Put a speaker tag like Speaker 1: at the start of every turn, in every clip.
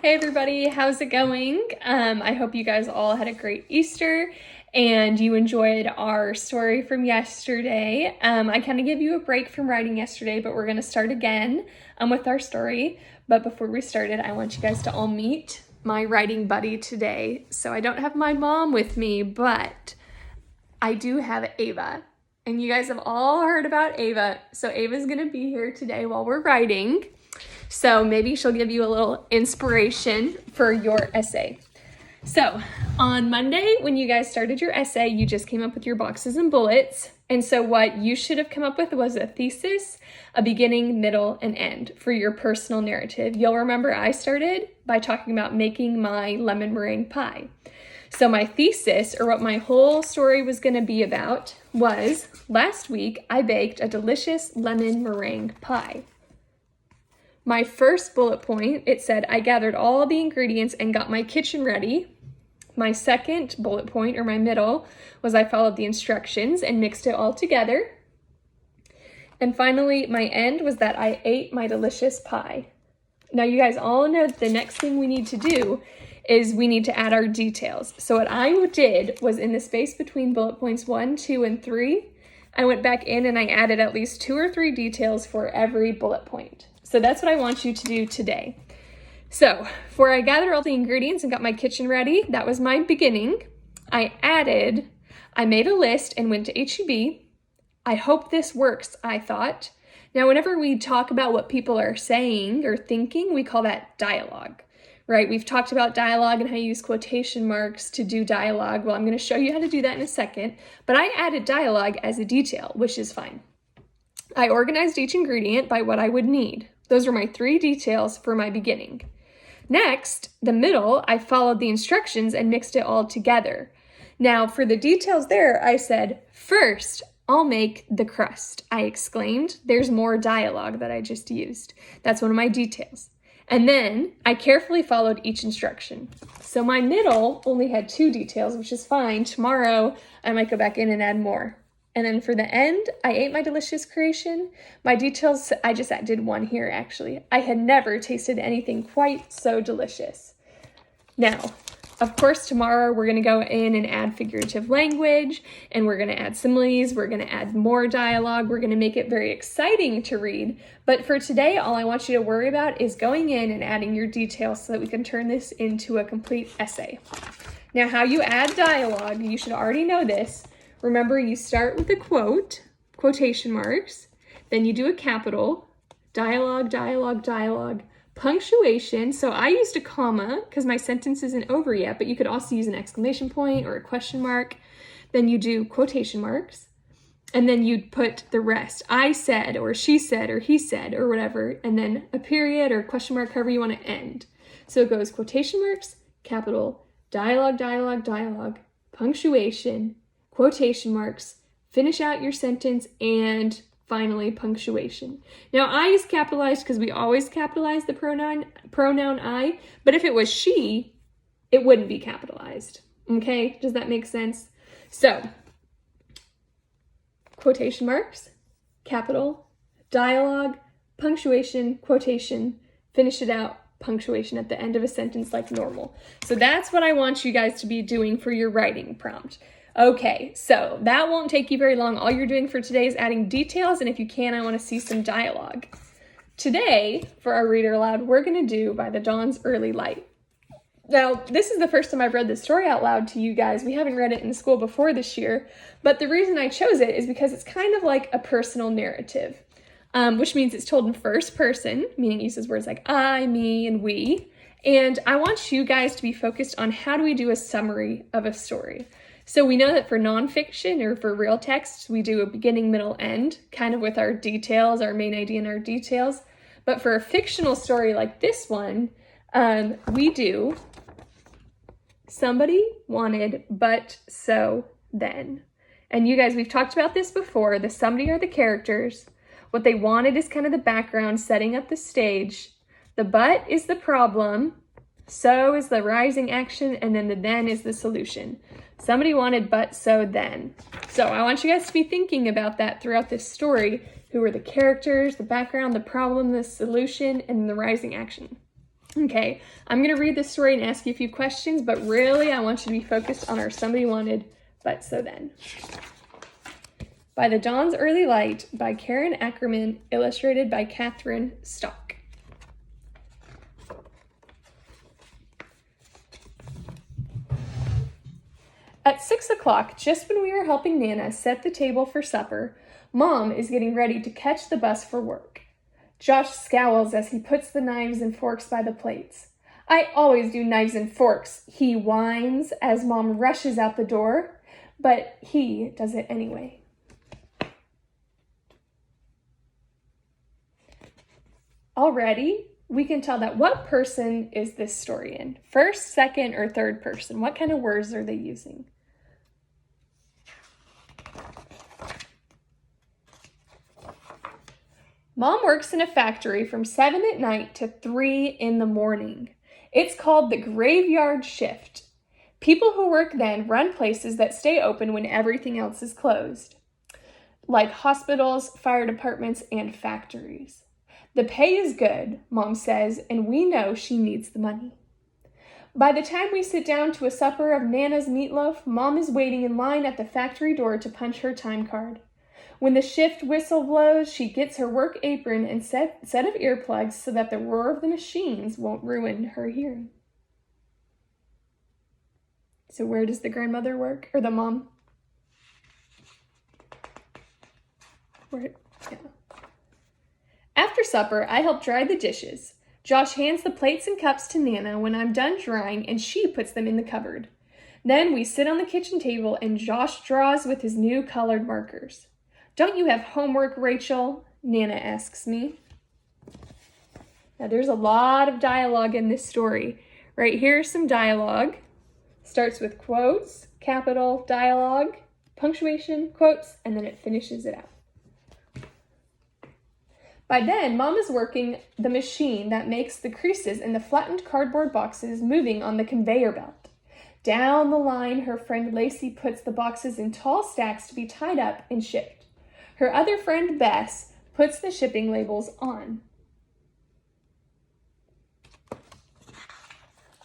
Speaker 1: Hey everybody, how's it going? I hope you guys all had a great Easter and you enjoyed our story from yesterday. I kind of gave you a break from writing yesterday, but we're going to start again with our story. But before we started, I want you guys to all meet my writing buddy today. So I don't have my mom with me, but I do have Ava. And you guys have all heard about Ava. So Ava's going to be here today while we're writing. So maybe she'll give you a little inspiration for your essay. So on Monday, when you guys started your essay, you just came up with your boxes and bullets. And so what you should have come up with was a thesis, a beginning, middle, and end for your personal narrative. You'll remember I started by talking about making my lemon meringue pie. So my thesis, or what my whole story was going to be about, was last week I baked a delicious lemon meringue pie. My first bullet point, it said, I gathered all the ingredients and got my kitchen ready. My second bullet point, or my middle, was I followed the instructions and mixed it all together. And finally, my end was that I ate my delicious pie. Now, you guys all know that the next thing we need to do is we need to add our details. So what I did was in the space between bullet points 1, 2, and 3, I went back in and I added at least 2 or 3 details for every bullet point. So that's what I want you to do today. So for I gathered all the ingredients and got my kitchen ready, that was my beginning. I made a list and went to H-E-B. I hope this works, I thought. Now, whenever we talk about what people are saying or thinking, we call that dialogue, right? We've talked about dialogue and how you use quotation marks to do dialogue. Well, I'm going to show you how to do that in a second, but I added dialogue as a detail, which is fine. I organized each ingredient by what I would need. Those were my 3 details for my beginning. Next, the middle, I followed the instructions and mixed it all together. Now, for the details there, I said, first, I'll make the crust, I exclaimed. There's more dialogue that I just used. That's one of my details. And then I carefully followed each instruction. So my middle only had 2 details, which is fine. Tomorrow, I might go back in and add more. And then for the end, I ate my delicious creation. My details, I just did 1 here, actually. I had never tasted anything quite so delicious. Now, of course, tomorrow we're going to go in and add figurative language, and we're going to add similes, we're going to add more dialogue, we're going to make it very exciting to read. But for today, all I want you to worry about is going in and adding your details so that we can turn this into a complete essay. Now, how you add dialogue, you should already know this. Remember, you start with a quote, quotation marks, then you do a capital, dialogue, dialogue, dialogue, punctuation. So I used a comma because my sentence isn't over yet, but you could also use an exclamation point or a question mark. Then you do quotation marks, and then you'd put the rest. I said, or she said, or he said, or whatever, and then a period or question mark, however you want to end. So it goes quotation marks, capital, dialogue, dialogue, dialogue, punctuation, quotation marks, finish out your sentence, and finally punctuation. Now, I is capitalized because we always capitalize the pronoun I, but if it was she, it wouldn't be capitalized. Okay, does that make sense? So, quotation marks, capital, dialogue, punctuation, quotation, finish it out, punctuation at the end of a sentence like normal. So that's what I want you guys to be doing for your writing prompt. Okay, so that won't take you very long. All you're doing for today is adding details, and if you can, I want to see some dialogue. Today, for our reader aloud, we're going to do By the Dawn's Early Light. Now, this is the first time I've read this story out loud to you guys. We haven't read it in school before this year, but the reason I chose it is because it's kind of like a personal narrative, which means it's told in first person, meaning it uses words like I, me, and we. And I want you guys to be focused on how do we do a summary of a story. So we know that for nonfiction or for real text, we do a beginning, middle, end, kind of with our details, our main idea and our details. But for a fictional story like this one, we do somebody wanted, but so then. And you guys, we've talked about this before. The somebody are the characters. What they wanted is kind of the background, setting up the stage. The but is the problem. So is the rising action, and then the then is the solution. Somebody wanted, but so then. So I want you guys to be thinking about that throughout this story. Who are the characters, the background, the problem, the solution, and the rising action. Okay, I'm going to read this story and ask you a few questions, but really I want you to be focused on our Somebody Wanted, But So Then. By the Dawn's Early Light by Karen Ackerman, illustrated by Catherine Stock. At 6 o'clock, just when we were helping Nana set the table for supper, Mom is getting ready to catch the bus for work. Josh scowls as he puts the knives and forks by the plates. I always do knives and forks, he whines as Mom rushes out the door, but he does it anyway. Already, we can tell that what person is this story in? First, second, or third person? What kind of words are they using? Mom works in a factory from 7 at night to 3 in the morning. It's called the graveyard shift. People who work then run places that stay open when everything else is closed, like hospitals, fire departments, and factories. The pay is good, Mom says, and we know she needs the money. By the time we sit down to a supper of Nana's meatloaf, Mom is waiting in line at the factory door to punch her time card. When the shift whistle blows, she gets her work apron and set of earplugs so that the roar of the machines won't ruin her hearing. So where does the grandmother work? Or the mom? Yeah. After supper, I help dry the dishes. Josh hands the plates and cups to Nana when I'm done drying, and she puts them in the cupboard. Then we sit on the kitchen table and Josh draws with his new colored markers. Don't you have homework, Rachel? Nana asks me. Now there's a lot of dialogue in this story. Right here's some dialogue. Starts with quotes, capital, dialogue, punctuation, quotes, and then it finishes it out. By then, Mom is working the machine that makes the creases in the flattened cardboard boxes moving on the conveyor belt. Down the line, her friend Lacey puts the boxes in tall stacks to be tied up and shipped. Her other friend, Bess, puts the shipping labels on.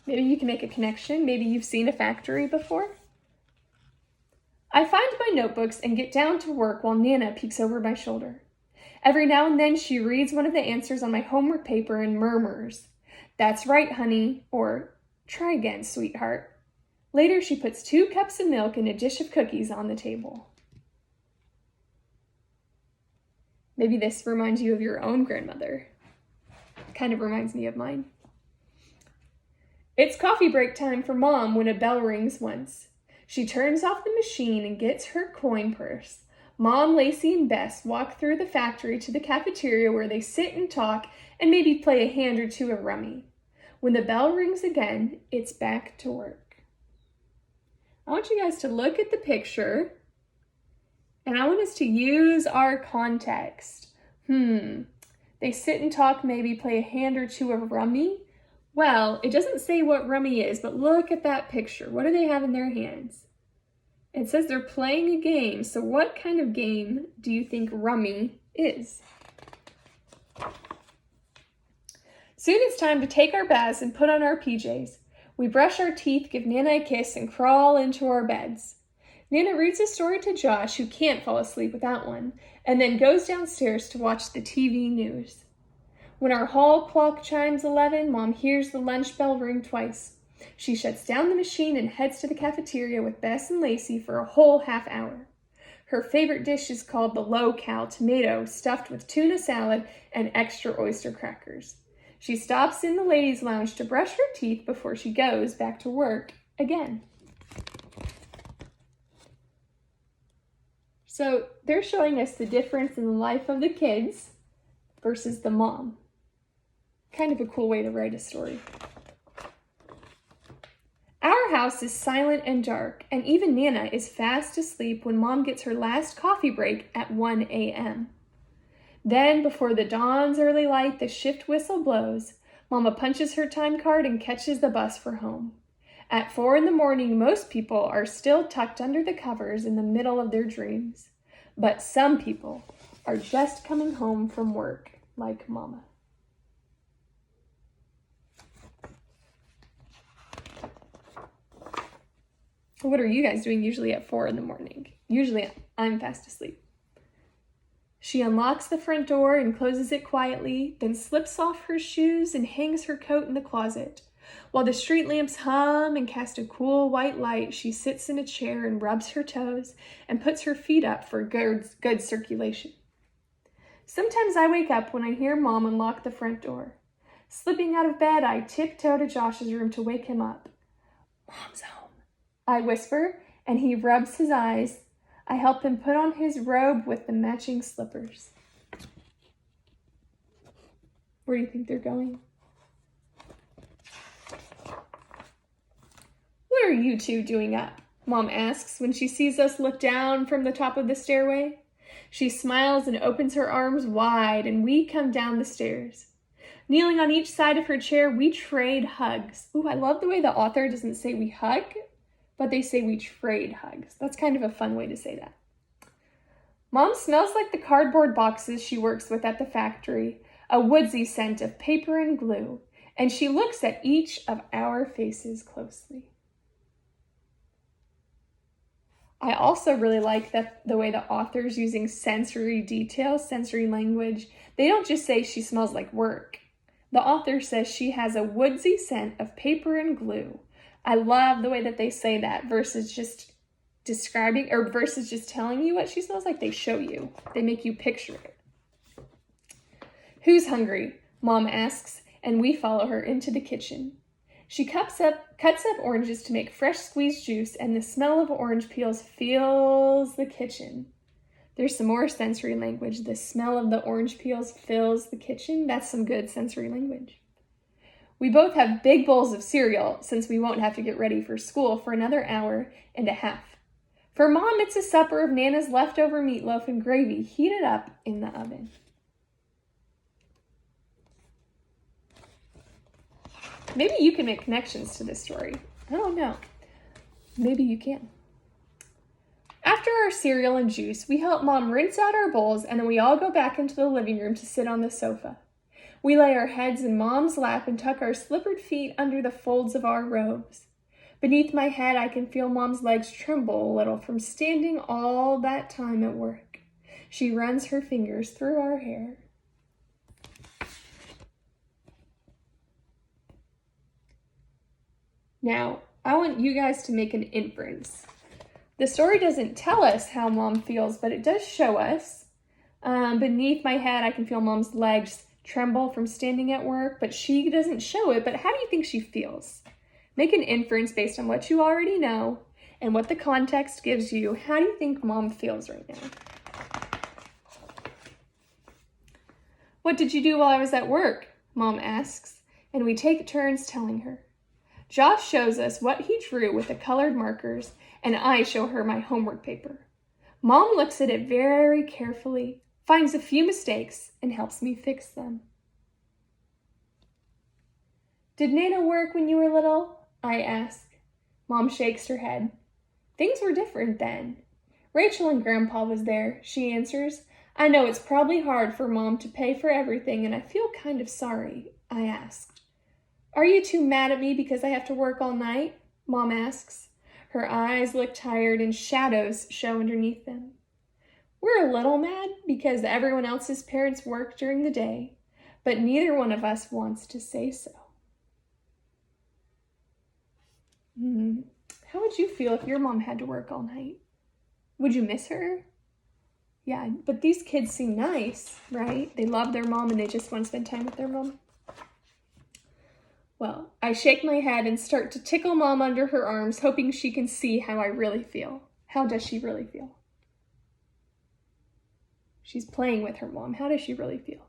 Speaker 1: Maybe you can make a connection. Maybe you've seen a factory before. I find my notebooks and get down to work while Nana peeks over my shoulder. Every now and then she reads one of the answers on my homework paper and murmurs, "That's right, honey," or "Try again, sweetheart." Later, she puts 2 cups of milk and a dish of cookies on the table. Maybe this reminds you of your own grandmother. Kind of reminds me of mine. It's coffee break time for Mom when a bell rings once. She turns off the machine and gets her coin purse. Mom, Lacey, and Bess walk through the factory to the cafeteria where they sit and talk and maybe play a hand or two of rummy. When the bell rings again, it's back to work. I want you guys to look at the picture and I want us to use our context. They sit and talk, maybe play a hand or two of rummy. Well, it doesn't say what rummy is, but look at that picture. What do they have in their hands? It says they're playing a game. So what kind of game do you think rummy is? Soon it's time to take our baths and put on our PJs. We brush our teeth, give Nana a kiss, and crawl into our beds. Nana reads a story to Josh, who can't fall asleep without one, and then goes downstairs to watch the TV news. When our hall clock chimes 11, Mom hears the lunch bell ring twice. She shuts down the machine and heads to the cafeteria with Bess and Lacey for a whole half hour. Her favorite dish is called the low-cal tomato, stuffed with tuna salad and extra oyster crackers. She stops in the ladies' lounge to brush her teeth before she goes back to work again. So they're showing us the difference in the life of the kids versus the mom. Kind of a cool way to write a story. Our house is silent and dark, and even Nana is fast asleep when Mom gets her last coffee break at 1 a.m. Then, before the dawn's early light, the shift whistle blows. Mama punches her time card and catches the bus for home. At 4 in the morning, most people are still tucked under the covers in the middle of their dreams. But some people are just coming home from work, like Mama. What are you guys doing usually at 4 in the morning? Usually I'm fast asleep. She unlocks the front door and closes it quietly, then slips off her shoes and hangs her coat in the closet. While the street lamps hum and cast a cool white light, she sits in a chair and rubs her toes and puts her feet up for good circulation. Sometimes I wake up when I hear Mom unlock the front door. Slipping out of bed, I tiptoe to Josh's room to wake him up. "Mom's home," I whisper, and he rubs his eyes. I help him put on his robe with the matching slippers. Where do you think they're going? "What are you two doing up?" Mom asks when she sees us look down from the top of the stairway. She smiles and opens her arms wide, and we come down the stairs. Kneeling on each side of her chair, we trade hugs. Ooh, I love the way the author doesn't say we hug, but they say we trade hugs. That's kind of a fun way to say that. Mom smells like the cardboard boxes she works with at the factory, a woodsy scent of paper and glue, and she looks at each of our faces closely. I also really like the way the author's using sensory detail, sensory language. They don't just say she smells like work. The author says she has a woodsy scent of paper and glue. I love the way that they say that versus just describing or versus just telling you what she smells like. They show you. They make you picture it. "Who's hungry?" Mom asks, and we follow her into the kitchen. She cuts up oranges to make fresh squeezed juice, and the smell of orange peels fills the kitchen. There's some more sensory language. The smell of the orange peels fills the kitchen. That's some good sensory language. We both have big bowls of cereal since we won't have to get ready for school for another hour and a half. For Mom, it's a supper of Nana's leftover meatloaf and gravy heated up in the oven. Maybe you can make connections to this story. I don't know. Maybe you can. After our cereal and juice, we help Mom rinse out our bowls, and then we all go back into the living room to sit on the sofa. We lay our heads in Mom's lap and tuck our slippered feet under the folds of our robes. Beneath my head, I can feel Mom's legs tremble a little from standing all that time at work. She runs her fingers through our hair. Now, I want you guys to make an inference. The story doesn't tell us how Mom feels, but it does show us. Beneath my head, I can feel Mom's legs tremble from standing at work, but she doesn't show it. But how do you think she feels? Make an inference based on what you already know and what the context gives you. How do you think Mom feels right now? "What did you do while I was at work?" Mom asks, and we take turns telling her. Josh shows us what he drew with the colored markers, and I show her my homework paper. Mom looks at it very carefully, finds a few mistakes, and helps me fix them. "Did Nana work when you were little?" I ask. Mom shakes her head. "Things were different then. Rachel and Grandpa was there," she answers. "I know it's probably hard for Mom to pay for everything, and I feel kind of sorry," I asked. "Are you too mad at me because I have to work all night?" Mom asks. Her eyes look tired and shadows show underneath them. "We're a little mad because everyone else's parents work during the day, but neither one of us wants to say so." How would you feel if your mom had to work all night? Would you miss her? Yeah, but these kids seem nice, right? They love their mom and they just want to spend time with their mom. Well, I shake my head and start to tickle Mom under her arms, hoping she can see how I really feel. How does she really feel? She's playing with her mom. How does she really feel?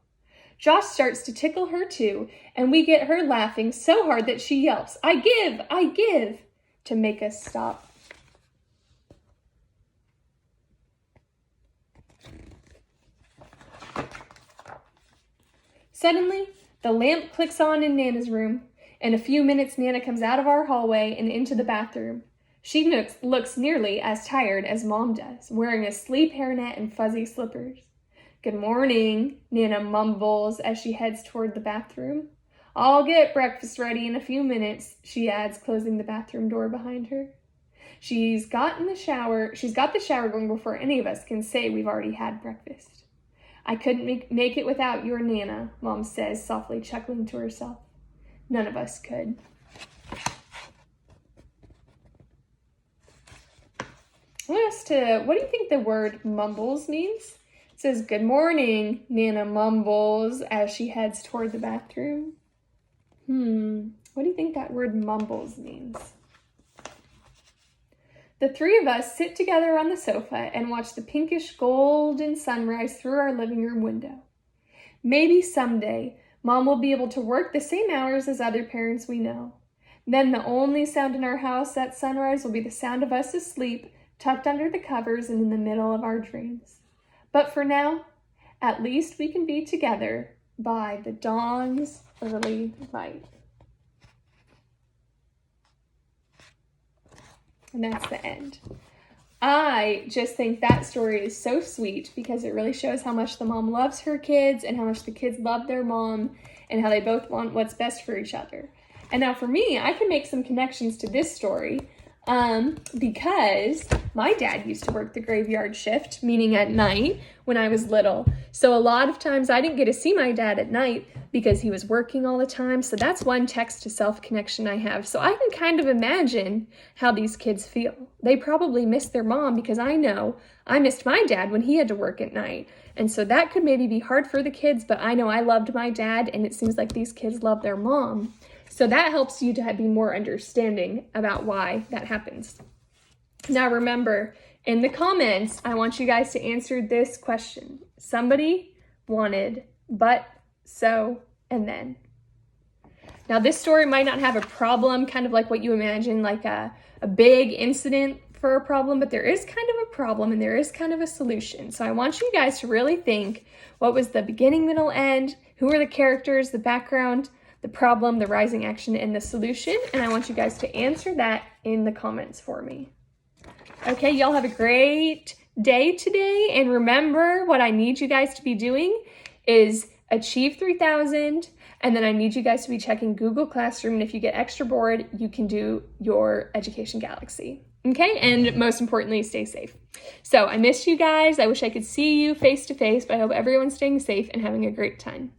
Speaker 1: Josh starts to tickle her too, and we get her laughing so hard that she yelps, I give, to make us stop. Suddenly, the lamp clicks on in Nana's room. In a few minutes, Nana comes out of our hallway and into the bathroom. She looks nearly as tired as Mom does, wearing a sleep hairnet and fuzzy slippers. "Good morning," Nana mumbles as she heads toward the bathroom. "I'll get breakfast ready in a few minutes," she adds, closing the bathroom door behind her. She's got the shower going before any of us can say we've already had breakfast. I couldn't make it without your Nana, Mom says, softly chuckling to herself. None of us could. I want us to, what do you think the word mumbles means? It says, good morning, Nana mumbles as she heads toward the bathroom. What do you think that word mumbles means? The three of us sit together on the sofa and watch the pinkish golden sunrise through our living room window. Maybe someday, Mom will be able to work the same hours as other parents we know. Then the only sound in our house at sunrise will be the sound of us asleep, tucked under the covers and in the middle of our dreams. But for now, at least we can be together by the dawn's early light. And that's the end. I just think that story is so sweet because it really shows how much the mom loves her kids and how much the kids love their mom and how they both want what's best for each other. And now for me, I can make some connections to this story because my dad used to work the graveyard shift, meaning at night when I was little. So a lot of times I didn't get to see my dad at night because he was working all the time. So that's one text to self connection I have. So I can kind of imagine how these kids feel. They probably miss their mom because I know I missed my dad when he had to work at night. And so that could maybe be hard for the kids, but I know I loved my dad and it seems like these kids love their mom. So that helps you to be more understanding about why that happens. Now remember, in the comments, I want you guys to answer this question. Somebody wanted but, so, and then. Now this story might not have a problem, kind of like what you imagine, like a big incident for a problem, but there is kind of a problem and there is kind of a solution. So I want you guys to really think, what was the beginning, middle, end? Who are the characters, the background, the problem, the rising action, and the solution? And I want you guys to answer that in the comments for me. Okay, y'all have a great day today. And remember, what I need you guys to be doing is achieve 3,000. And then I need you guys to be checking Google Classroom. And if you get extra bored, you can do your Education Galaxy. Okay, and most importantly, stay safe. So I miss you guys. I wish I could see you face to face, but I hope everyone's staying safe and having a great time.